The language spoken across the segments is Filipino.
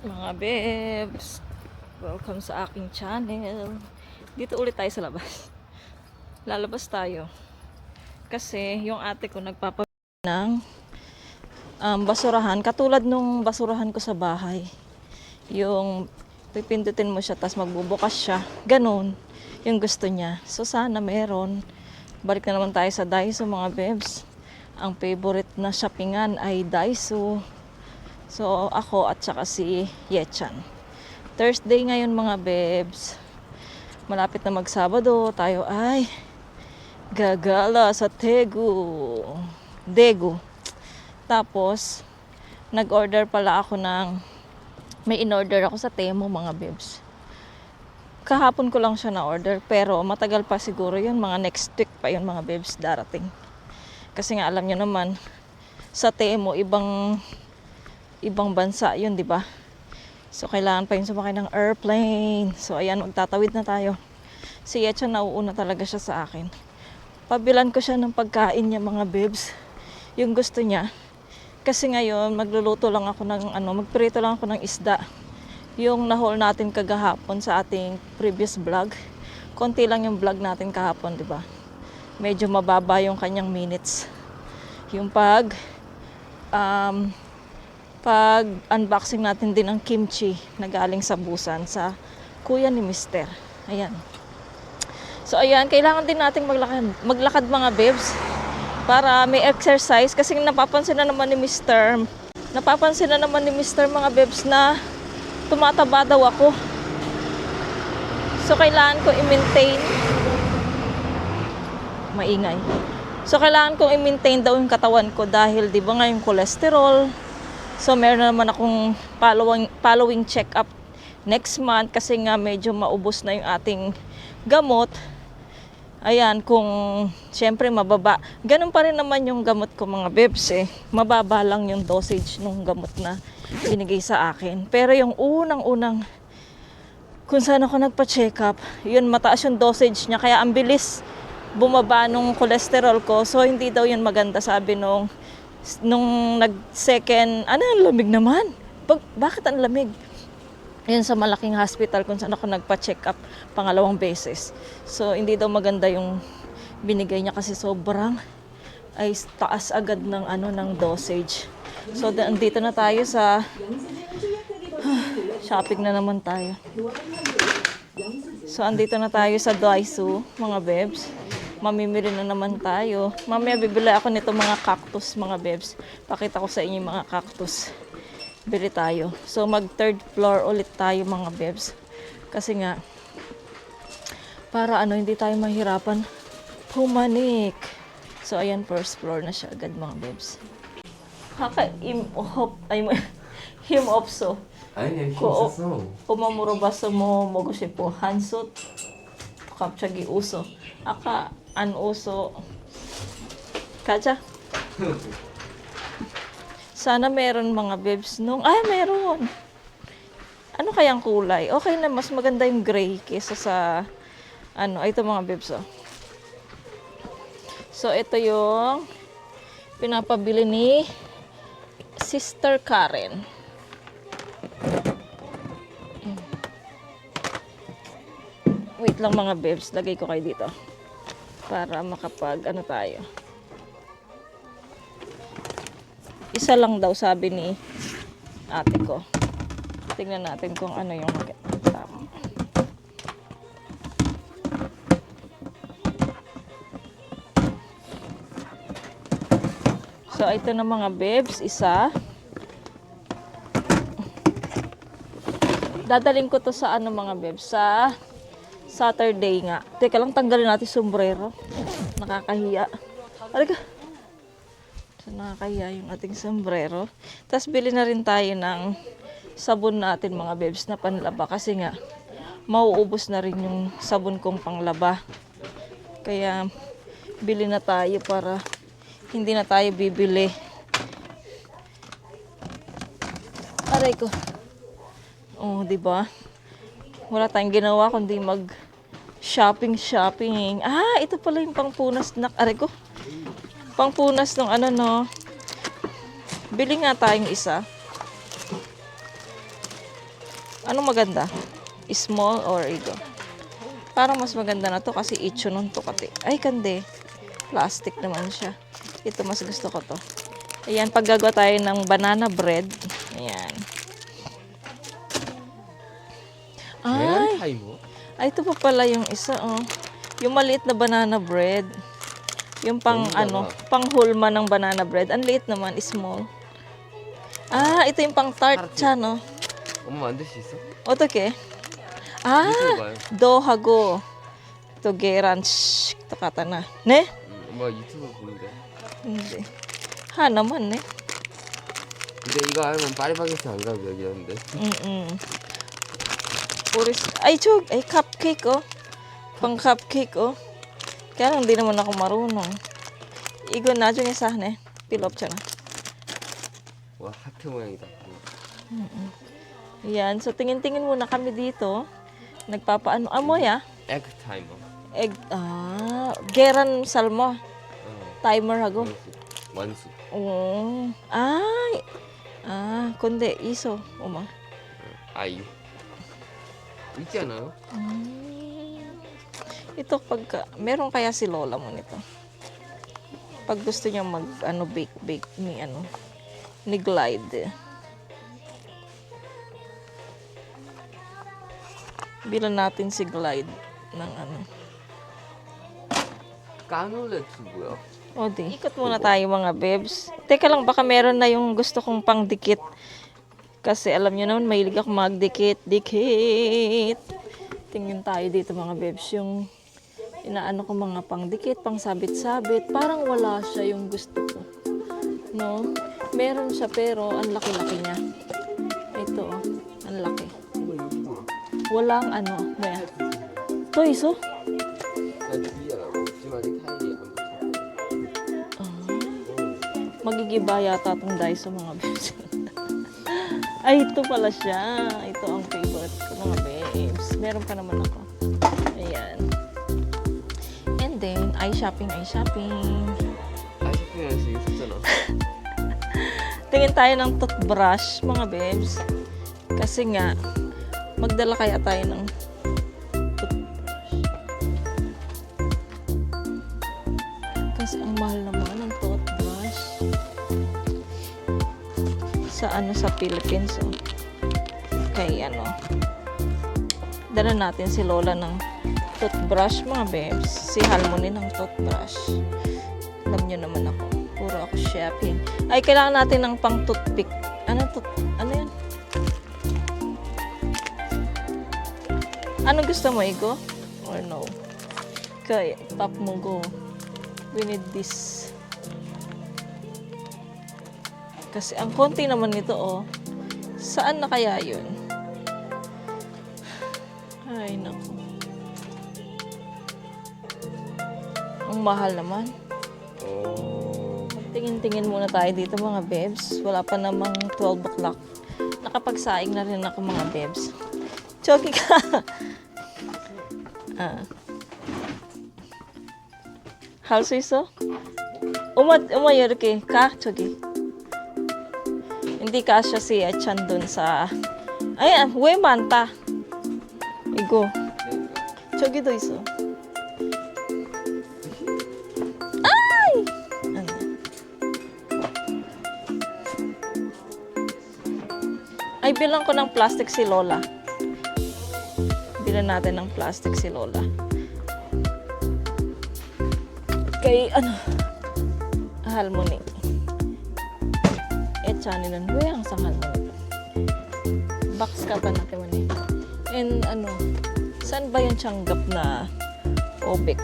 Mga bebs, welcome sa aking channel. Dito ulit tayo sa labas. Lalabas tayo kasi yung ate ko nagpapabili ng basurahan, katulad nung basurahan ko sa bahay. Yung pipindutin mo siya tapos magbubukas siya, ganun yung gusto niya. So sana meron. Balik na naman tayo sa Daiso mga bebs. Ang favorite na shoppingan ay Daiso. So, ako at saka si Yechan. Thursday ngayon mga bebs. Malapit na magsabado. Tayo ay gagala sa Daegu. Tapos, nag-order pala ako may in-order ako sa Temu mga bebs. Kahapon ko lang siya na-order. Pero matagal pa siguro yun. Mga next week pa yun mga bebs darating. Kasi nga alam nyo naman, sa Temu ibang bansa yun, di ba? So, kailangan pa yun sumakay ng airplane. So, ayan, magtatawid na tayo. Si Yechan, nauuna talaga siya sa akin. Pabilan ko siya ng pagkain niya, mga bebs. Yung gusto niya. Kasi ngayon, magprito lang ako ng isda. Yung na-haul natin kagahapon sa ating previous vlog. Konti lang yung vlog natin kahapon, di ba? Medyo mababa yung kanyang minutes. Yung pag unboxing natin din ng kimchi na galing sa Busan sa kuya ni Mister. Ayan. So ayan, kailangan din nating maglakad mga bebs para may exercise kasi napapansin na naman ni Mister mga bebs na tumataba daw ako. So kailangan ko i-maintain maingay. So kailangan kong i-maintain daw yung katawan ko dahil di ba nga yung cholesterol. So, meron naman akong following check-up next month kasi nga medyo maubos na yung ating gamot. Ayan, kung syempre mababa. Ganun pa rin naman yung gamot ko mga bebs eh. Mababa lang yung dosage ng gamot na binigay sa akin. Pero yung unang-unang kung saan ako nagpa-check up, yun mataas yung dosage niya. Kaya ang bilis bumaba nung cholesterol ko. So, hindi daw yun maganda sabi nung nag-second, ang lamig naman. Bakit ang lamig? Yun sa malaking hospital kung saan ako nagpa-check up pangalawang beses. So, hindi daw maganda yung binigay niya kasi sobrang ay taas agad ng dosage. So, andito na tayo sa shopping na naman tayo. So, andito na tayo sa Daiso, mga bebs. Mamimili na naman tayo. Mamaya bibili ako nito mga cactus, mga bebs. Pakita ko sa inyo yung mga cactus. Bili tayo. So, mag third floor ulit tayo, mga bebs. Kasi nga, para hindi tayo mahirapan pumanik. So, ayan, first floor na siya agad, mga bebs. him also. 아니야, 힘 고- 썼어. Umamurabasa mo mogusi po hansot. Kapchagi uso. Aka an uso. Kaja. Sana meron mga bibs nung. Ay, meron. Ano kayang kulay? Okay na, mas maganda yung gray kaysa sa ano, ito mga bibs, oh. So, ito yung pinapabili ni Sister Karen. Wait lang mga bibs, lagay ko kayo dito. Para makapag, ano tayo. Isa lang daw sabi ni ate ko. Tingnan natin kung ano yung tama. So, ito na mga bebs, isa. Dadaling ko to sa ano mga bebs, sa Saturday nga. Teka lang, tanggalin natin sombrero. Nakakahiya. Halika. So, nakakahiya yung ating sombrero. Tapos, bili na rin tayo ng sabon natin mga bebs na panlaba. Kasi nga, mauubos na rin yung sabon kong panglaba. Kaya, bili na tayo para hindi na tayo bibili. Aray ko. Oh, di ba? Wala tayong ginawa kundi mag shopping. Ah, ito pala yung pangpunas na aray ko. Pangpunas ng ano no. Bili nga tayong isa. Anong maganda? Small or ito? Parang mas maganda na to kasi icho nun to kati. Ay, kande. Plastic naman siya. Ito mas gusto ko to. Ayan, paggagawa tayo ng banana bread. Ayan. 계란 타이머? Ay, ito pa pala yung isa, oh. Yung maliit na banana bread. Yung pang, ano, pang hulma ng banana bread. Ang liit naman, small. Ah, ito yung pang tart siya, no? 엄마 만들 수 있어? Otake? Ah, 유튜브 봐요. dohago. To geran, to kata na. Ne? 엄마 유튜브 보는데. Hindi. Ha naman, ne? 근데 이거 알면 파리바게트 안 가고 여기였는데. Puris. Ay, chug. Ay, cupcake, oh. Pang cupcake, oh. Kaya lang, di naman ako marunong. Igo na dyan isa, ne? Pilop siya na. 와 하트 모양이다. Yan. So, tingin-tingin muna kami dito. Nagpapaano. Amoy, ah. 에그 타이머. Egg. Geran salmo. 어. Timer hago. 완수. Oo. Ay. Kundi. Iso. Uma. 아이유. 있지 않아요? Ito pagka, meron kaya si lola mo nito. Pag gusto niya mag, bake ni Glide. Bilan natin si Glide ng ano. 까놀레트 뭐야? O di, ikot muna tayo mga bebs. Teka lang, baka meron na yung gusto kong pangdikit. Kasi alam nyo naman, mahilig ako magdikit. Tingin tayo dito mga bebs, yung inaano ko mga pangdikit, pang sabit-sabit. Parang wala siya yung gusto ko. No? Meron siya pero ang laki-laki niya. Ito oh, ang laki. Walang ano, maya. Toys oh. 나 뒤에라고. 지금 아직 타일이 안 붙었어. Magigiba yata itong Daiso mga bebs. Ay, ito pala siya. Ito ang favorite ko mga bebs. Meron pa naman ako. Ayan. And then, eye shopping. 아이스크림에서 이거 샀잖아. Tingin tayo ng toothbrush mga bebs. Kasi nga, magdala kaya tayo ng toothbrush. Kasi ang mahal naman ng toothbrush. Sa Philippines, oh. Kaya dala natin si Lola ng toothbrush, mga bebs. Si Halmoni ng toothbrush. Alam nyo naman ako. Puro ako shopping. Ay, kailangan natin ng pang toothpick. Ano yan? Ano gusto mo, Igo? Or no? Kaya, top mo go. We need this. Kasi ang konti naman nito, oh. Saan na kaya yun? Ay, naku. Ang mahal naman. Oh. Tingin-tingin muna tayo dito mga bebs. Wala pa namang 12 o'clock. Nakapagsaing na rin ako mga bebs. Chogi ka! 할 수 있어? 엄마 이렇게 가 저기. Hindi kasya si Echan dun sa. Ay, 왜 많다. 이거. 저기도 있어. Ay! Ano? Ay, bilang ko ng plastic si Lola. Bilan natin ng plastic si Lola. Kay, 할머니. Echanilon. 왜 항상 할머니? Box ka pa natin mo ni. And saan ba yung tsanggap na obik?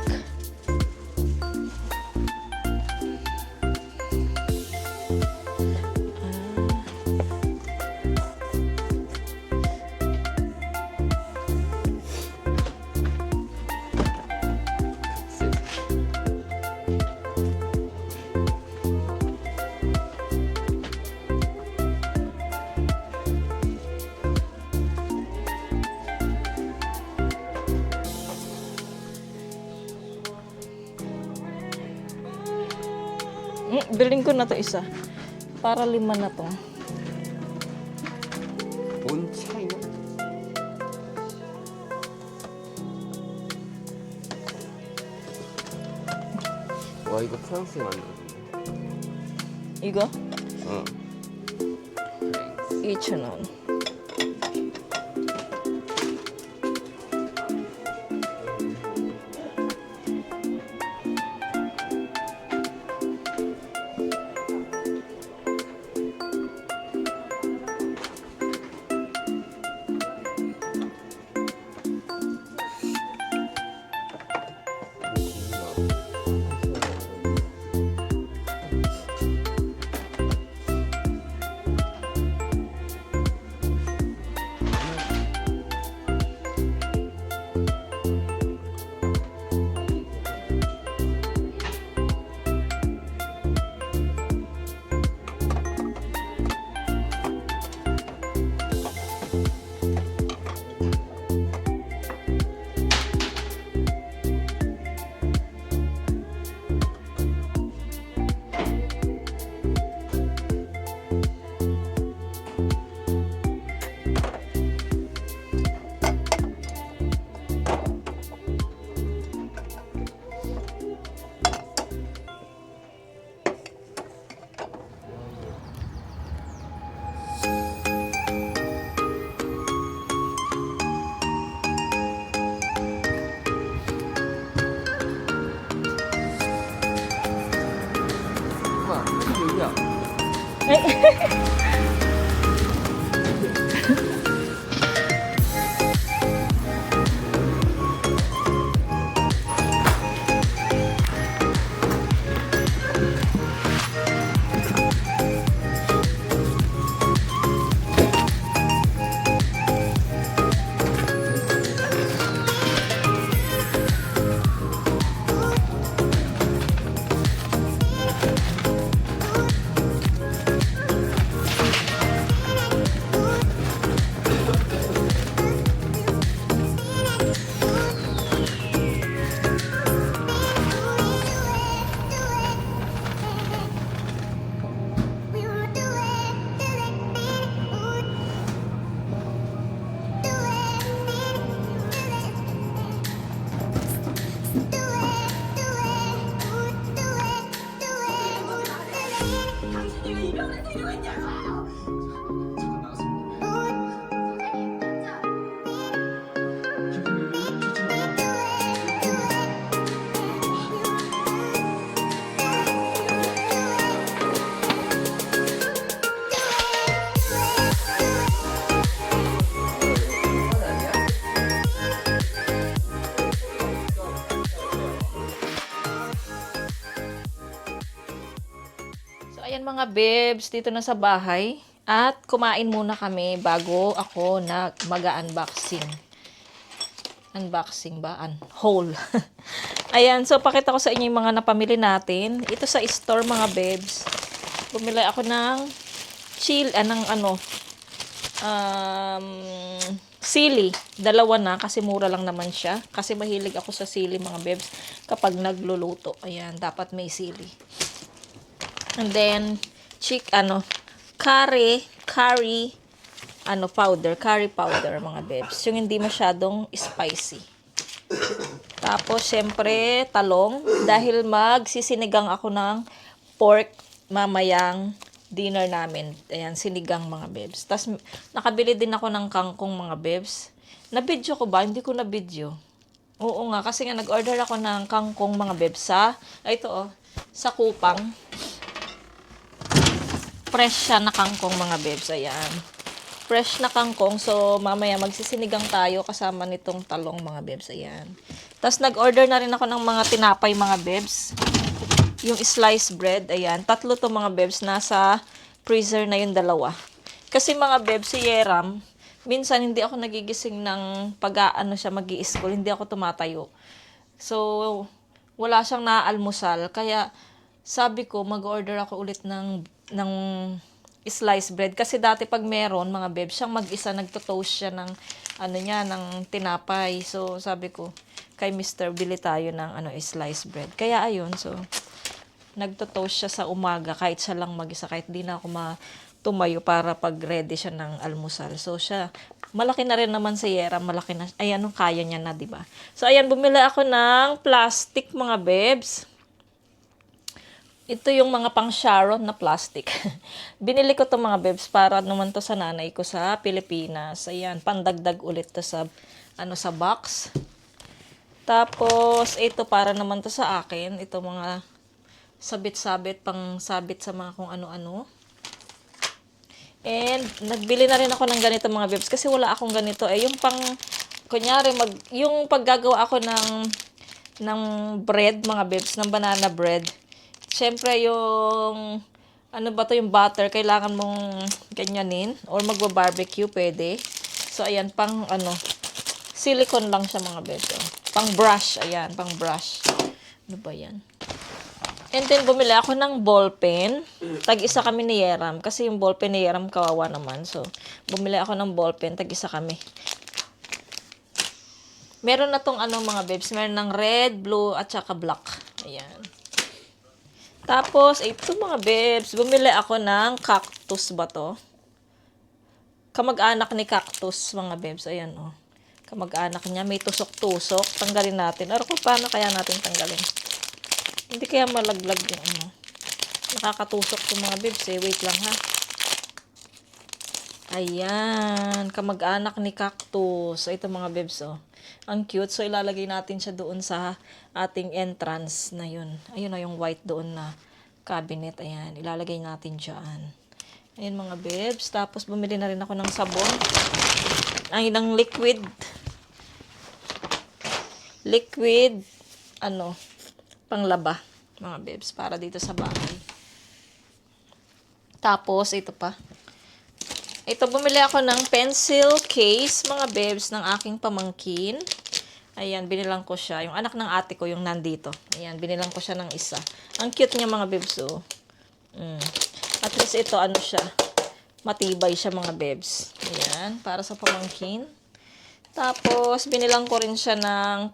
Bilhin ko na to isa. Para 5 na to. 뭔 차이나? 와 이거 프랑스에 만들었는데. 이거? 어. 2,000원. 엄마 이게 여기야. So, ayan mga bebs, dito na sa bahay. At kumain muna kami bago ako mag-unboxing. Unboxing ba? Haul. Ayan, so pakita ko sa inyo yung mga napamili natin. Ito sa store mga bebs. Bumili ako ng sili. Dalawa na kasi mura lang naman siya. Kasi mahilig ako sa sili mga bebs kapag nagluluto. Ayan, dapat may sili. And then, curry powder mga bebs. Yung hindi masyadong spicy. Tapos, syempre, talong. Dahil magsisinigang ako ng pork mamayang dinner namin. Ayan, sinigang mga bebs. Tapos, nakabili din ako ng kangkong mga bebs. Na-video ko ba? Hindi ko na-video. Oo nga, kasi nga nag-order ako ng kangkong mga bebs sa Kupang. Fresh siya na kangkong mga bebs. Ayan. Fresh na kangkong. So, mamaya magsisinigang tayo kasama nitong talong mga bebs. Ayan. Tapos, nag-order na rin ako ng mga tinapay mga bebs. Yung sliced bread. Ayan. 3 to mga bebs. Nasa freezer na yung 2. Kasi mga bebs, si Yeram, minsan hindi ako nagigising ng magi-school. Hindi ako tumatayo. So, wala siyang naaalmusal. Kaya, sabi ko, mag-order ako ulit ng sliced bread. Kasi dati pag meron, mga bebs, siyang mag-isa, nagto-toast siya ng, ng tinapay. So, sabi ko, kay Mr. bili tayo ng sliced bread. Kaya, ayun, so, nagto-toast siya sa umaga, kahit siya lang mag-isa, kahit di na ako tumayo para pag-ready siya ng almusal. So, siya, malaki na rin naman si Yera, malaki na, ayan, kaya niya na, diba? So, ayan, bumili ako ng plastic, mga bebs. Ito yung mga pang Sharon na plastic. Binili ko to mga bebs para naman to sa nanay ko sa Pilipinas. Ayan, pandagdag ulit to sa box. Tapos ito para naman to sa akin, ito mga sabit-sabit, pang sabit sa mga kung ano-ano. And nagbili na rin ako ng ganito mga bebs kasi wala akong ganito yung kunyari yung paggagawa ako ng bread mga bebs, ng banana bread. Siyempre, yung yung butter, kailangan mong ganyanin or magba-barbecue, pwede. So, ayan, silicone lang siya mga beso. Pang brush, ayan, pang brush. Ano ba yan? And then, bumili ako ng ballpen. Tag-isa kami ni Yeram. Kasi yung ballpen ni Yeram, kawawa naman. So, bumili ako ng ballpen, tag-isa kami. Meron na tong mga bebs. Meron ng red, blue, at saka black. Ayan. Tapos, ito mga bebs, bumili ako ng cactus ba to? Kamag-anak ni cactus, mga bebs. Ayan, oh. Kamag-anak niya, may tusok-tusok. Tanggalin natin. Or kung paano kaya natin tanggalin? Hindi kaya malaglag yung Nakakatusok yung mga bebs eh. Wait lang ha. Ayan. Kamag-anak ni cactus. So, ito mga bebs, oh. Ang cute. So, ilalagay natin siya doon sa ating entrance na yun. Ayun na yung white doon na cabinet. Ayan. Ilalagay natin dyan. Ayan mga bebs. Tapos, bumili na rin ako ng sabon. Ay, ng liquid. Liquid, panglaba. Mga bebs. Para dito sa bahay. Tapos, ito pa. Ito, bumili ako ng pencil case, mga bebs, ng aking pamangkin. Ayan, binilang ko siya. Yung anak ng ate ko, yung nandito. Ayan, binilang ko siya ng isa. Ang cute niya, mga bebs, oh. At least ito, siya. Matibay siya, mga bebs. Ayan, para sa pamangkin. Tapos, binilang ko rin siya ng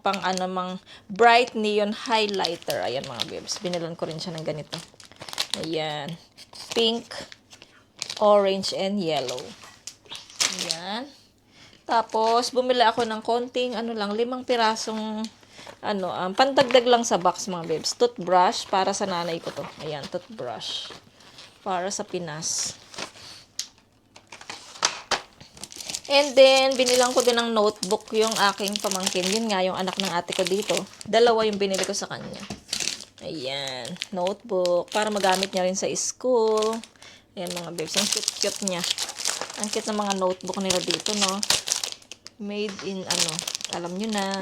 mang bright neon highlighter. Ayan, mga bebs. Binilang ko rin siya ng ganito. Ayan. Pink, orange, and yellow. Ayan. Tapos, bumili ako ng konting, 5 pirasong, pandagdag lang sa box, mga bebs. Toothbrush, para sa nanay ko to. Ayan, toothbrush. Para sa Pinas. And then, binilang ko din ng notebook yung aking pamangkin. Yun nga, yung anak ng ate ko dito. 2 yung binili ko sa kanya. Ayan, notebook. Para magamit niya rin sa school. Ayan mga bebs, ang cute niya. Ang cute ng mga notebook nila dito, no? Made in, alam nyo na.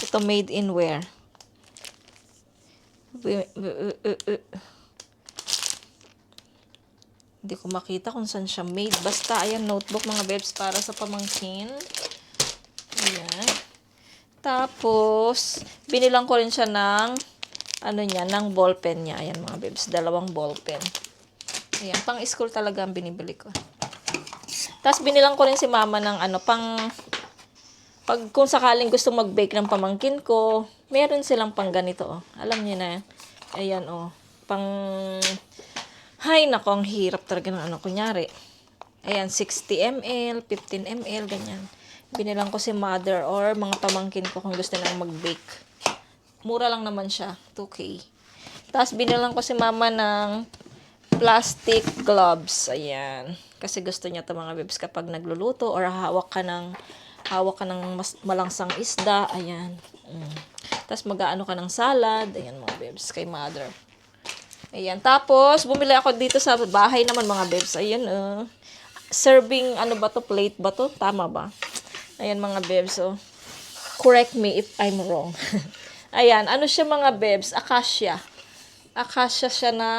Ito made in where? Hindi ko makita kung saan siya made. Basta, ayan, notebook mga bebs para sa pamangkin. Ayan. Tapos, binilang ko rin siya ng, ng ballpen niya. Ayan mga bebs, 2 ballpen. Ayan, pang school talaga ang binibili ko. Tapos, binilang ko rin si mama ng pag kung sakaling gusto mag-bake ng pamangkin ko, meron silang pang ganito, oh. Alam niyo na, ayan, oh. Hay, nako, ang hirap talaga ng kunyari. Ayan, 60 ml, 15 ml, ganyan. Binilang ko si mother or mga pamangkin ko kung gusto nang mag-bake. Mura lang naman siya, 2K. Tapos, binilang ko si mama ng plastic gloves, ayan. Kasi gusto niya ito mga bebs kapag nagluluto or hawak ka ng malangsang isda, ayan. Tapos mag-aano ka ng salad, ayan mga bebs, kay mother. Ayan, tapos bumili ako dito sa bahay naman mga bebs, ayan, serving, plate ba to? Tama ba? Ayan mga bebs, oh. Correct me if I'm wrong. Ayan, siya mga bebs? Acacia. Acacia siya na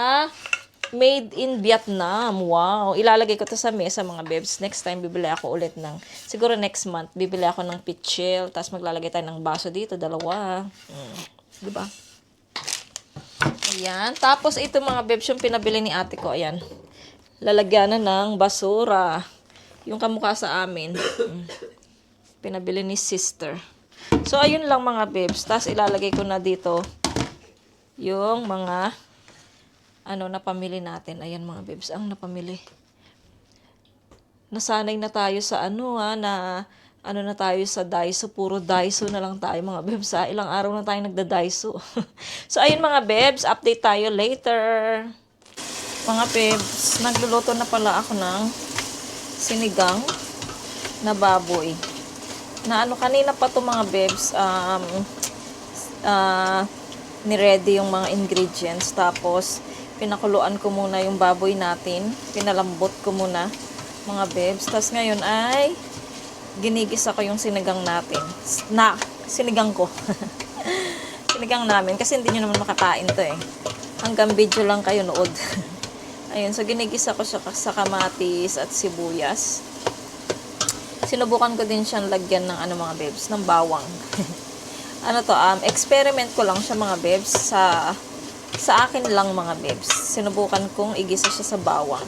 made in Vietnam. Wow. Ilalagay ko to sa mesa mga bebs. Next time, bibili ako ulit siguro next month, bibili ako ng pitchel. Tapos maglalagay tayo ng baso dito. 2. Diba? Ayan. Tapos ito mga bebs, yung pinabili ni ate ko. Ayan. Lalagyanan ng basura. Yung kamukha sa amin. Pinabili ni sister. So, ayun lang mga bebs. Tapos ilalagay ko na dito yung mga napamili natin. Ayan mga bebs, ang napamili. Nasanay na tayo sa na tayo sa Daiso. Puro Daiso na lang tayo mga bebs. Ilang araw na tayo nagda-Daiso. So, ayun mga bebs, update tayo later. Mga bebs, nagluluto na pala ako ng sinigang na baboy. Kanina pa to mga bebs, ni-ready yung mga ingredients. Tapos, pinakuluan ko muna yung baboy natin. Pinalambot ko muna, mga bebs. Tapos ngayon ay ginigisa ko yung sinigang natin. Sinigang ko. Sinigang namin. Kasi hindi nyo naman makakain to eh. Hanggang video lang kayo nood. Ayun, so ginigisa ko siya sa kamatis at sibuyas. Sinubukan ko din siyang lagyan ng mga bebs, ng bawang. Experiment ko lang siya mga bebs sa akin lang mga bebs. Sinubukan kong igisa siya sa bawang.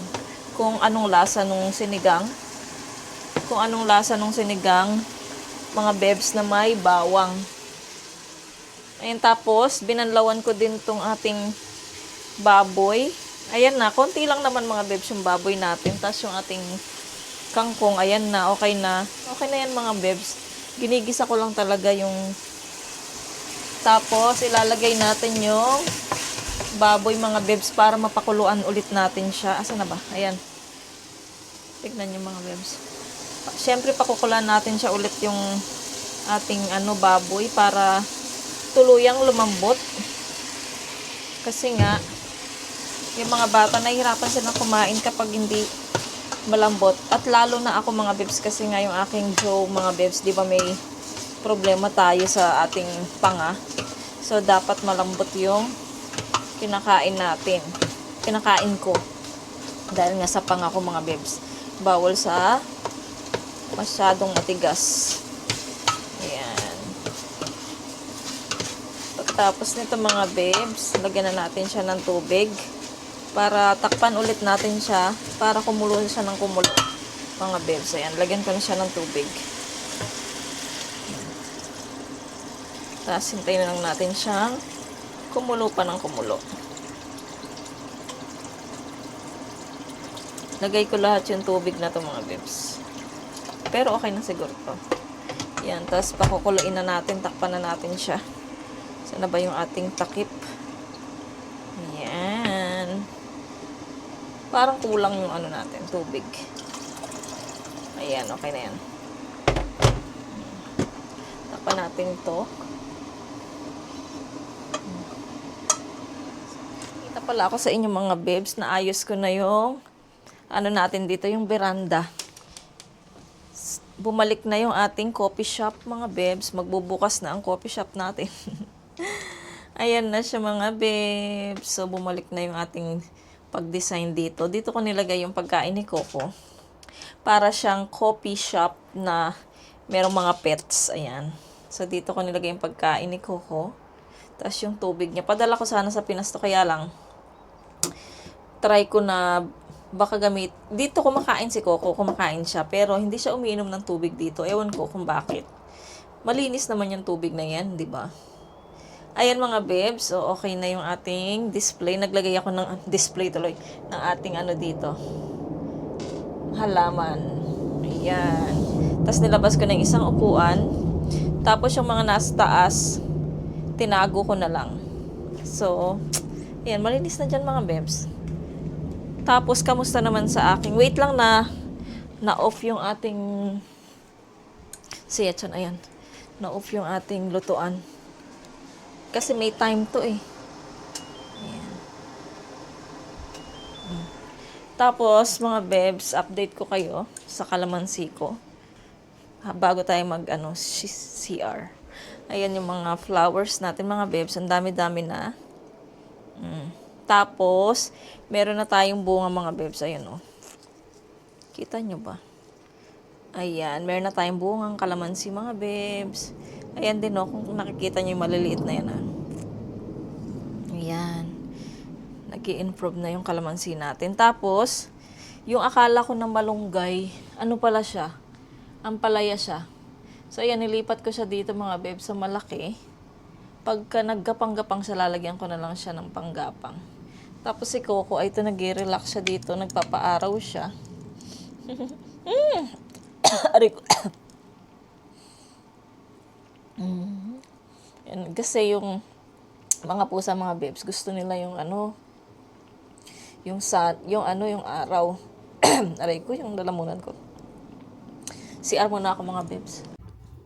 Kung anong lasa nung sinigang. Mga bebs na may bawang. Ayun, tapos binanlawan ko din tong ating baboy. Ayan na, konti lang naman mga bebs yung baboy natin. Tapos yung ating kangkong, ayan na, okay na. Okay na yan mga bebs. Ginigisa ko lang talaga yung. Tapos, ilalagay natin yung baboy mga bebs para mapakuluan ulit natin siya. Asa na ba? Ayan. Tignan nyo mga bebs. Siyempre, pakukulan natin siya ulit yung ating baboy para tuluyang lumambot. Kasi nga, yung mga bata, nahihirapan silang kumain kapag hindi malambot. At lalo na ako mga bebs kasi nga yung aking Joe mga bebs, di ba may problema tayo sa ating panga. So, dapat malambot yung kinakain natin. Kinakain ko. Dahil nga sa panga ko mga bebs. Bawal sa masyadong matigas. Ayan. Pagtapos nito mga bebs, lagyan na natin siya ng tubig. Para takpan ulit natin siya. Para kumulo siya ng kumulo. Mga bebs, ayan. Lagyan ko na siya ng tubig. Tapos, hintayin na lang natin siyang kumulo pa ng kumulo. Lagay ko lahat yung tubig na to mga bebs. Pero okay na siguro to. Yan, tapos pakukuluin na natin, takpan na natin siya. Saan na ba yung ating takip? Yan. Parang kulang yung natin, tubig. Ayan, okay na yan. Takpan natin to. Kita pala ako sa inyo mga bebs, na ayos ko na yung natin dito, yung veranda. Bumalik na yung ating coffee shop mga bebs. Magbubukas na ang coffee shop natin. Ayan na siya mga bebs. So, bumalik na yung ating pag-design dito. Dito ko nilagay yung pagkain ni Coco. Para siyang coffee shop na merong mga pets. Ayan. So, dito ko nilagay yung pagkain ni Coco. Tapos yung tubig niya. Padala ko sana sa Pinas to, kaya lang try ko na baka gamit. Dito kumakain si Coco, kumakain siya. Pero hindi siya umiinom ng tubig dito. Ewan ko kung bakit. Malinis naman yung tubig na yan, di ba? Ayan mga bebs, so okay na yung ating display. Naglagay ako ng display tuloy ng ating ano dito. Halaman. Ayan. Tapos nilabas ko ng isang upuan. Tapos yung mga nasa taas, tinago ko na lang. So, ayan, malinis na dyan mga bebs. Tapos, kamusta naman sa aking... Wait lang na-off yung ating... Siyetson, ayan. Na-off yung ating lutuan. Kasi may time to eh. Ayan. Tapos, mga bebs, update ko kayo sa kalamansi ko. Bago tayo CR. Ayan yung mga flowers natin, mga bebs. Ang dami-dami na. Tapos, meron na tayong bunga, mga bebs. Ayan, oh. Kita nyo ba? Ayan, meron na tayong bungang kalamansi, mga bebs. Ayan din, oh. Kung nakikita nyo yung maliliit na yan, ah. Ayan. Nag-i-improve na yung kalamansi natin. Tapos, yung akala ko ng malunggay, ano pala siya? Ampalaya siya. So, ayan, nilipat ko siya dito, mga bebs, sa malaki. Pagka naggapang-gapang siya, lalagyan ko na lang siya ng panggapang. Tapos si Coco, ay ito, nag-relax siya dito, nagpapaaraw siya. Aray ko. Yan, kasi yung mga pusa, mga bebs, gusto nila yung yung araw. Aray ko, yung lalamunan ko. CR muna ako, mga bebs.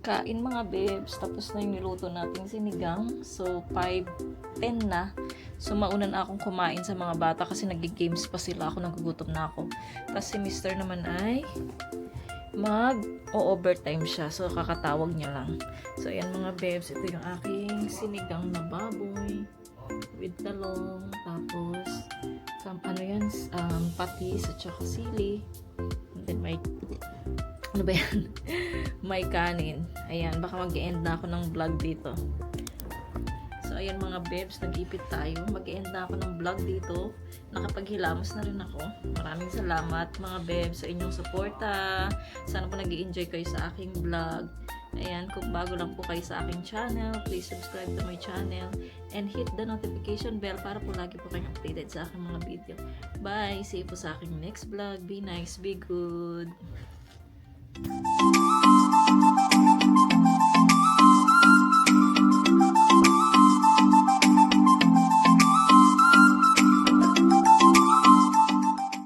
Kain, mga bebs. Tapos na yung niluto nating sinigang. So, 5:10 na. So, mauna na akong kumain sa mga bata kasi nag-games pa sila ako. Nagugutom na ako. Tapos si Mr. naman ay mag-overtime siya. So, kakatawag niya lang. So, ayan mga bebs. Ito yung aking sinigang na baboy with talong. Tapos, patis at saka sili. And then, may kanin. Ayan, baka mag-end na ako ng vlog dito. So, ayan mga bebs, nag-ipit tayo. Mag-end na ako ng vlog dito. Nakapaghilamos na rin ako. Maraming salamat mga bebs sa inyong suporta. Sana po nag-i-enjoy kayo sa aking vlog. Ayan, kung bago lang po kayo sa aking channel, please subscribe to my channel and hit the notification bell para po lagi po kayong updated sa aking mga video. Bye! See you po sa aking next vlog. Be nice, be good!